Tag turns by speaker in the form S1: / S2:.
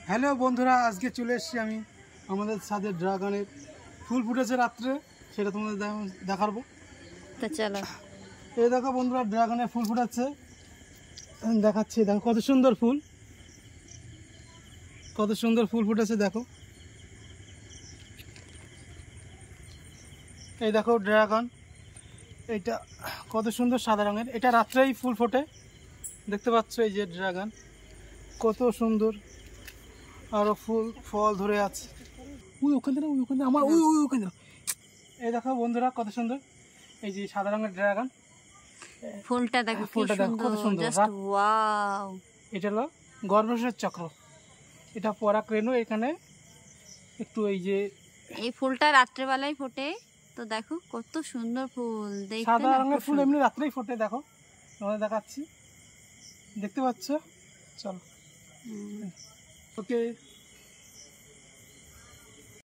S1: Hello বন্ধুরা, আজকে চলে এসেছি আমি আমাদের ছাদে ড্রাগনের ফুল ফুটেছে রাত্রে, সেটা তোমাদের দেখাবো।
S2: তো চলো,
S1: এই দেখো বন্ধুরা, ড্রাগনের ফুল ফুটেছে, দেখাচ্ছি। দেখো কত সুন্দর ফুল, কত সুন্দর ফুল ফুটেছে। দেখো, এই দেখো ড্রাগন, এটা কত সুন্দর সাদা রঙের। এটা রাত্রেই ফুল ফোটে, দেখতে পাচ্ছ। এই যে ড্রাগন কত সুন্দর, আরো ফুল ফল ধরে আছে। ওখানে আমার ওখানে। এই দেখো বন্ধুরা কত সুন্দর, এই যে সাদা রঙের ড্রাগন
S2: ফুলটা দেখো,
S1: ফুলটা দেখো কত সুন্দর।
S2: ওয়াও,
S1: এটা হলো গর্ভশেষ চক্র, এটা পরাগরেণু। এখানে একটু এই যে
S2: এই ফুলটা রাত্রেবেলায় ফোটে, তো দেখো কত সুন্দর ফুল। দেখতে
S1: সাদা রঙের ফুল এমনি রাত্রেই ফোটে। দেখো তোমাদের দেখাচ্ছি, দেখতে পাচ্ছ। চলো, ওকে।